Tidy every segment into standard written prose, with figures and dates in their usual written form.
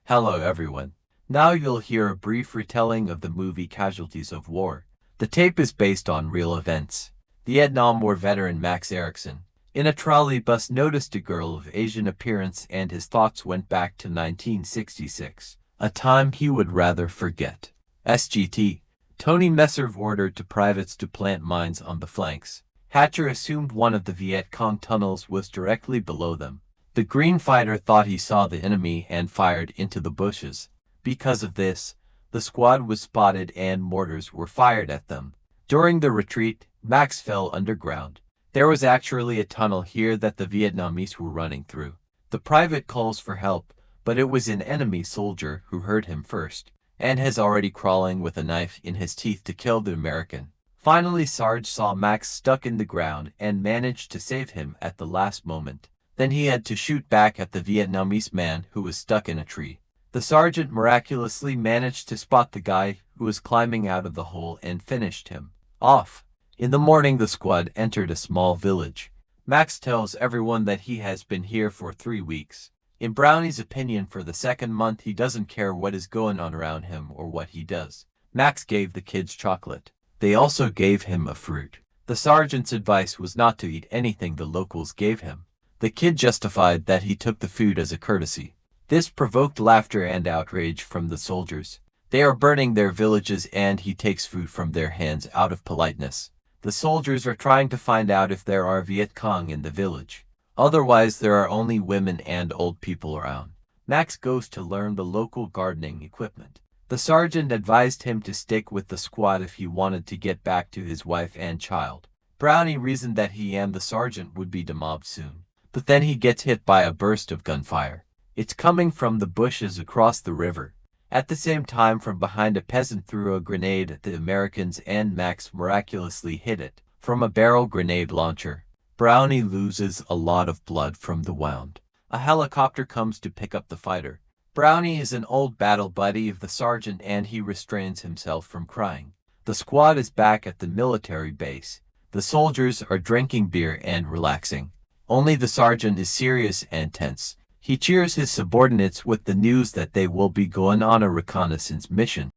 Hello everyone. Now you'll hear a brief retelling of the movie Casualties of War. The tape is based on real events. The Vietnam War veteran Max Erickson, in a trolley bus, noticed a girl of Asian appearance and his thoughts went back to 1966, a time he would rather forget. SGT. Tony Messer ordered to privates to plant mines on the flanks. Hatcher assumed one of the Viet Cong tunnels was directly below them. The Green fighter thought he saw the enemy and fired into the bushes. Because of this, the squad was spotted and mortars were fired at them. During the retreat, Max fell underground. There was actually a tunnel here that the Vietnamese were running through. The private calls for help, but it was an enemy soldier who heard him first, and has already crawling with a knife in his teeth to kill the American. Finally, Sarge saw Max stuck in the ground and managed to save him at the last moment. Then he had to shoot back at the Vietnamese man who was stuck in a tree. The sergeant miraculously managed to spot the guy who was climbing out of the hole and finished him off. In the morning, the squad entered a small village. Max tells everyone that he has been here for 3 weeks. In Brownie's opinion, for the second month he doesn't care what is going on around him or what he does. Max gave the kids chocolate. They also gave him a fruit. The sergeant's advice was not to eat anything the locals gave him. The kid justified that he took the food as a courtesy. This provoked laughter and outrage from the soldiers. They are burning their villages and he takes food from their hands out of politeness. The soldiers are trying to find out if there are Viet Cong in the village. Otherwise, there are only women and old people around. Max goes to learn the local gardening equipment. The sergeant advised him to stick with the squad if he wanted to get back to his wife and child. Brownie reasoned that he and the sergeant would be demobbed soon. But then he gets hit by a burst of gunfire. It's coming from the bushes across the river. At the same time, from behind, a peasant threw a grenade at the Americans and Max miraculously hit it from a barrel grenade launcher. Brownie loses a lot of blood from the wound. A helicopter comes to pick up the fighter. Brownie is an old battle buddy of the sergeant and he restrains himself from crying. The squad is back at the military base. The soldiers are drinking beer and relaxing. Only the sergeant is serious and tense. He cheers his subordinates with the news that they will be going on a reconnaissance mission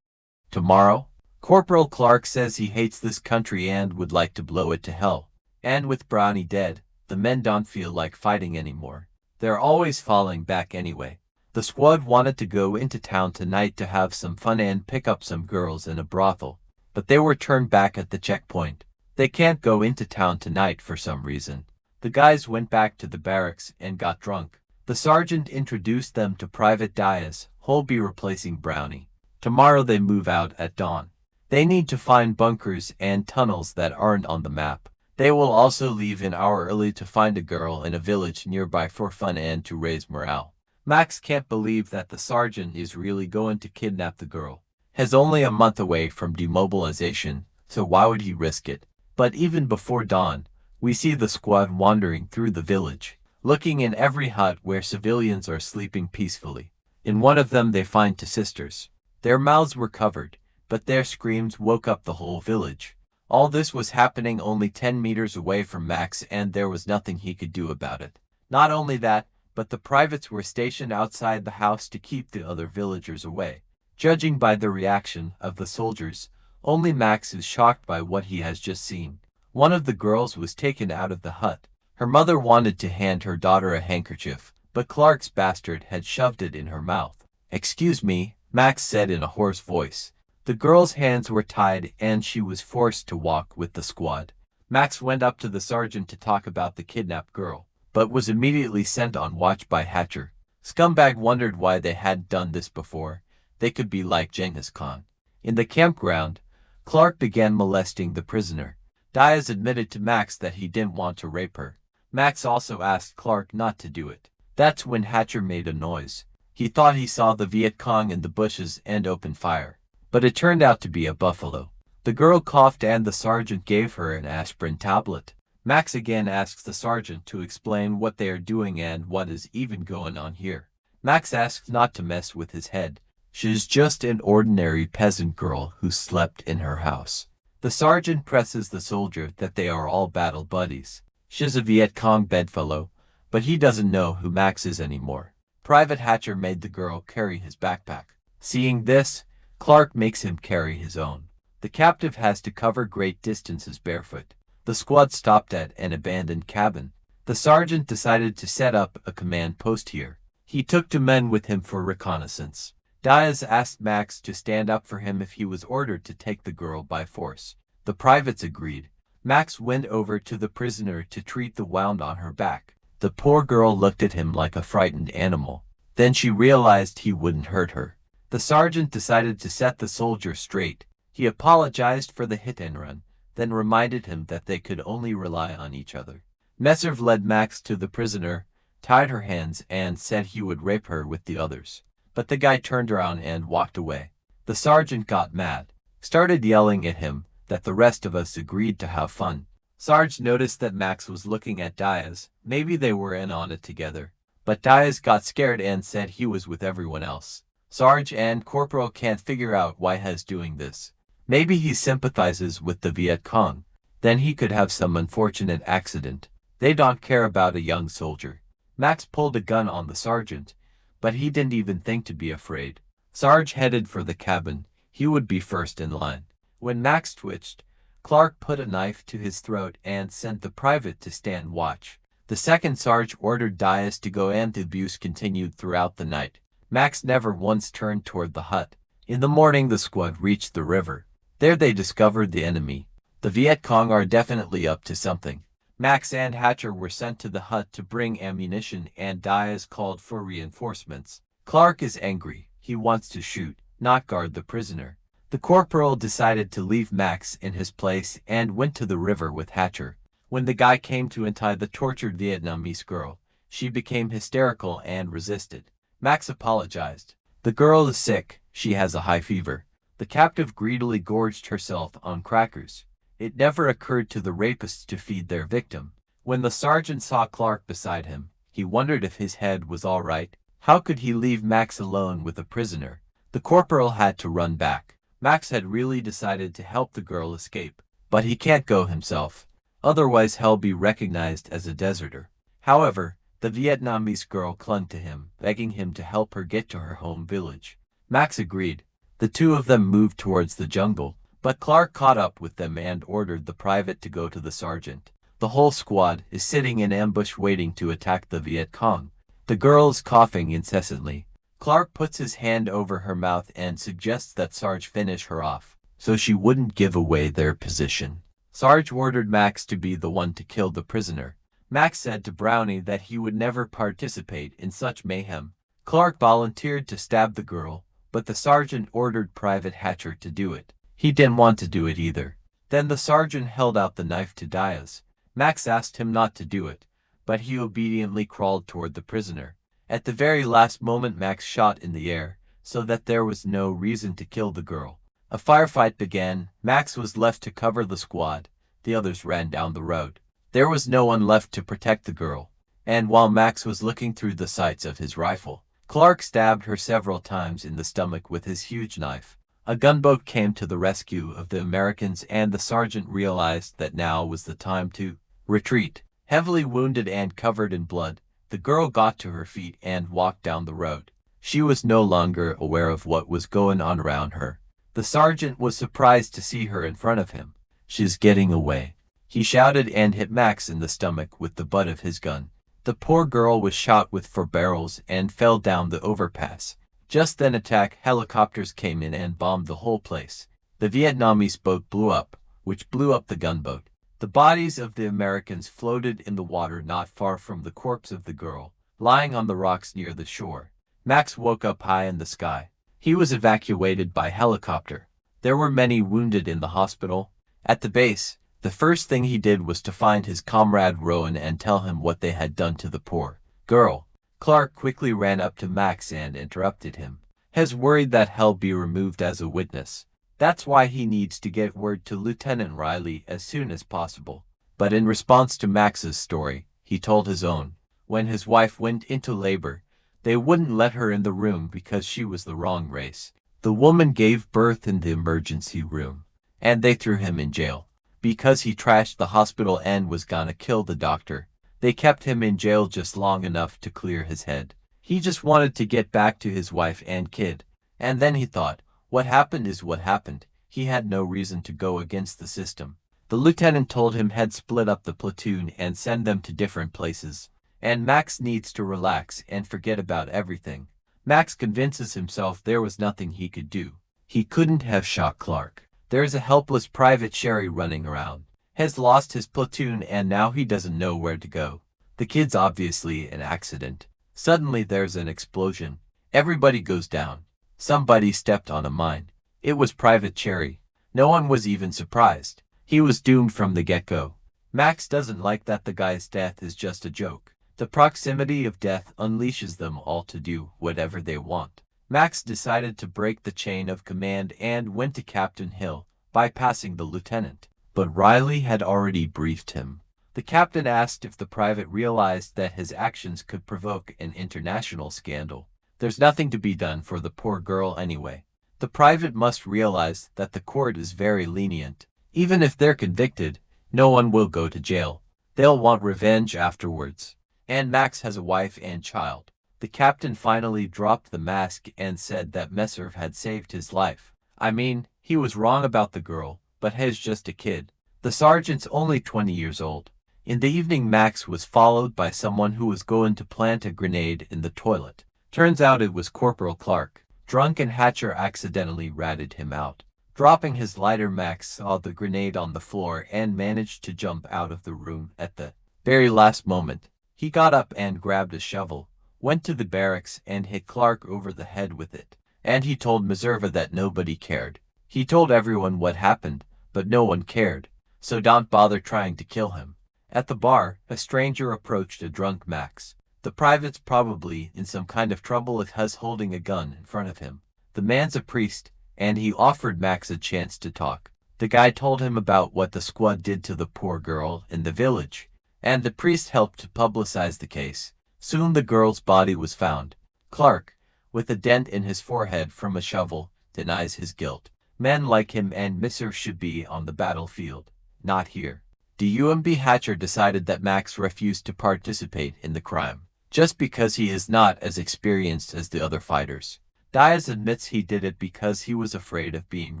tomorrow. Corporal Clark says he hates this country and would like to blow it to hell. And with Brownie dead, the men don't feel like fighting anymore. They're always falling back anyway. The squad wanted to go into town tonight to have some fun and pick up some girls in a brothel, but they were turned back at the checkpoint. They can't go into town tonight for some reason. The guys went back to the barracks and got drunk. The sergeant introduced them to Private Diaz, who'll be replacing Brownie. Tomorrow they move out at dawn. They need to find bunkers and tunnels that aren't on the map. They will also leave an hour early to find a girl in a village nearby for fun and to raise morale. Max can't believe that the sergeant is really going to kidnap the girl. He's only a month away from demobilization, so why would he risk it? But even before dawn, we see the squad wandering through the village, looking in every hut where civilians are sleeping peacefully. In one of them they find 2 sisters. Their mouths were covered, but their screams woke up the whole village. All this was happening only 10 meters away from Max and there was nothing he could do about it. Not only that, but the privates were stationed outside the house to keep the other villagers away. Judging by the reaction of the soldiers, only Max is shocked by what he has just seen. One of the girls was taken out of the hut. Her mother wanted to hand her daughter a handkerchief, but Clark's bastard had shoved it in her mouth. "Excuse me," Max said in a hoarse voice. The girl's hands were tied and she was forced to walk with the squad. Max went up to the sergeant to talk about the kidnapped girl, but was immediately sent on watch by Hatcher. Scumbag wondered why they hadn't done this before. They could be like Genghis Khan. In the campground, Clark began molesting the prisoner. Diaz admitted to Max that he didn't want to rape her. Max also asked Clark not to do it. That's when Hatcher made a noise. He thought he saw the Viet Cong in the bushes and opened fire, but it turned out to be a buffalo. The girl coughed and the sergeant gave her an aspirin tablet. Max again asks the sergeant to explain what they are doing and what is even going on here. Max asks not to mess with his head. She's just an ordinary peasant girl who slept in her house. The sergeant presses the soldier that they are all battle buddies. She's a Viet Cong bedfellow, but he doesn't know who Max is anymore. Private Hatcher made the girl carry his backpack. Seeing this, Clark makes him carry his own. The captive has to cover great distances barefoot. The squad stopped at an abandoned cabin. The sergeant decided to set up a command post here. He took 2 men with him for reconnaissance. Diaz asked Max to stand up for him if he was ordered to take the girl by force. The privates agreed. Max went over to the prisoner to treat the wound on her back. The poor girl looked at him like a frightened animal. Then she realized he wouldn't hurt her. The sergeant decided to set the soldier straight. He apologized for the hit and run, then reminded him that they could only rely on each other. Messerv led Max to the prisoner, tied her hands, and said he would rape her with the others. But the guy turned around and walked away. The sergeant got mad, started yelling at him that the rest of us agreed to have fun. Sarge noticed that Max was looking at Diaz. Maybe they were in on it together. But Diaz got scared and said he was with everyone else. Sarge and Corporal can't figure out why he's doing this. Maybe he sympathizes with the Viet Cong. Then he could have some unfortunate accident. They don't care about a young soldier. Max pulled a gun on the sergeant, but he didn't even think to be afraid. Sarge headed for the cabin. He would be first in line. When Max twitched, Clark put a knife to his throat and sent the private to stand watch. The second Sarge ordered Diaz to go, and the abuse continued throughout the night. Max never once turned toward the hut. In the morning, the squad reached the river. There they discovered the enemy. The Viet Cong are definitely up to something. Max and Hatcher were sent to the hut to bring ammunition, and Diaz called for reinforcements. Clark is angry. He wants to shoot, not guard the prisoner. The corporal decided to leave Max in his place and went to the river with Hatcher. When the guy came to untie the tortured Vietnamese girl, she became hysterical and resisted. Max apologized. The girl is sick. She has a high fever. The captive greedily gorged herself on crackers. It never occurred to the rapists to feed their victim. When the sergeant saw Clark beside him, he wondered if his head was all right. How could he leave Max alone with a prisoner? The corporal had to run back. Max had really decided to help the girl escape, but he can't go himself. Otherwise he'll be recognized as a deserter. However, the Vietnamese girl clung to him, begging him to help her get to her home village. Max agreed. The two of them moved towards the jungle, but Clark caught up with them and ordered the private to go to the sergeant. The whole squad is sitting in ambush waiting to attack the Viet Cong. The girl is coughing incessantly. Clark puts his hand over her mouth and suggests that Sarge finish her off, so she wouldn't give away their position. Sarge ordered Max to be the one to kill the prisoner. Max said to Brownie that he would never participate in such mayhem. Clark volunteered to stab the girl, but the sergeant ordered Private Hatcher to do it. He didn't want to do it either. Then the sergeant held out the knife to Diaz. Max asked him not to do it, but he obediently crawled toward the prisoner. At the very last moment, Max shot in the air, so that there was no reason to kill the girl. A firefight began. Max was left to cover the squad. The others ran down the road. There was no one left to protect the girl, and while Max was looking through the sights of his rifle, Clark stabbed her several times in the stomach with his huge knife. A gunboat came to the rescue of the Americans, and the sergeant realized that now was the time to retreat. Heavily wounded and covered in blood, the girl got to her feet and walked down the road. She was no longer aware of what was going on around her. The sergeant was surprised to see her in front of him. "She's getting away," he shouted and hit Max in the stomach with the butt of his gun. The poor girl was shot with 4 barrels and fell down the overpass. Just then attack helicopters came in and bombed the whole place. The Vietnamese boat blew up, which blew up the gunboat. The bodies of the Americans floated in the water not far from the corpse of the girl, lying on the rocks near the shore. Max woke up high in the sky. He was evacuated by helicopter. There were many wounded in the hospital. At the base, the first thing he did was to find his comrade Rowan and tell him what they had done to the poor girl. Clark quickly ran up to Max and interrupted him. He's worried that he'll be removed as a witness. That's why he needs to get word to Lieutenant Riley as soon as possible. But in response to Max's story, he told his own. When his wife went into labor, they wouldn't let her in the room because she was the wrong race. The woman gave birth in the emergency room, and they threw him in jail. Because he trashed the hospital and was gonna kill the doctor, they kept him in jail just long enough to clear his head. He just wanted to get back to his wife and kid. And then he thought, what happened is what happened. He had no reason to go against the system. The lieutenant told him he'd split up the platoon and send them to different places. And Max needs to relax and forget about everything. Max convinces himself there was nothing he could do. He couldn't have shot Clark. There's a helpless Private Sherry running around. Has lost his platoon and now he doesn't know where to go. The kid's obviously an accident. Suddenly there's an explosion. Everybody goes down. Somebody stepped on a mine. It was Private Cherry. No one was even surprised. He was doomed from the get-go. Max doesn't like that the guy's death is just a joke. The proximity of death unleashes them all to do whatever they want. Max decided to break the chain of command and went to Captain Hill, bypassing the lieutenant. But Riley had already briefed him. The captain asked if the private realized that his actions could provoke an international scandal. There's nothing to be done for the poor girl anyway. The private must realize that the court is very lenient. Even if they're convicted, no one will go to jail. They'll want revenge afterwards. And Max has a wife and child. The captain finally dropped the mask and said that Messerv had saved his life. I mean, he was wrong about the girl, but he's just a kid. The sergeant's only 20 years old. In the evening, Max was followed by someone who was going to plant a grenade in the toilet. Turns out it was Corporal Clark. Drunk and Hatcher accidentally ratted him out. Dropping his lighter, Max saw the grenade on the floor and managed to jump out of the room at the very last moment. He got up and grabbed a shovel, went to the barracks and hit Clark over the head with it. And he told Miserva that nobody cared. He told everyone what happened, but no one cared. So don't bother trying to kill him. At the bar, a stranger approached a drunk Max. The private's probably in some kind of trouble if he's holding a gun in front of him. The man's a priest, and he offered Max a chance to talk. The guy told him about what the squad did to the poor girl in the village, and the priest helped to publicize the case. Soon the girl's body was found. Clark, with a dent in his forehead from a shovel, denies his guilt. Men like him and Misser should be on the battlefield, not here. DUMB Hatcher decided that Max refused to participate in the crime, just because he is not as experienced as the other fighters. Diaz admits he did it because he was afraid of being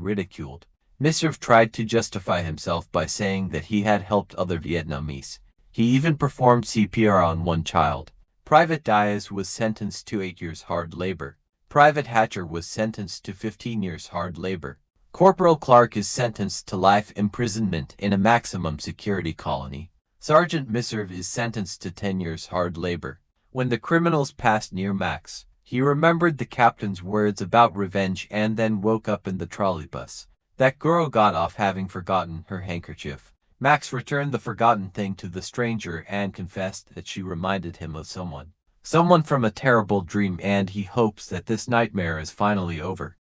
ridiculed. Misserv tried to justify himself by saying that he had helped other Vietnamese. He even performed CPR on one child. Private Diaz was sentenced to 8 years hard labor. Private Hatcher was sentenced to 15 years hard labor. Corporal Clark is sentenced to life imprisonment in a maximum security colony. Sergeant Misserv is sentenced to 10 years hard labor. When the criminals passed near Max, he remembered the captain's words about revenge and then woke up in the trolleybus. That girl got off having forgotten her handkerchief. Max returned the forgotten thing to the stranger and confessed that she reminded him of someone. Someone from a terrible dream, and he hopes that this nightmare is finally over.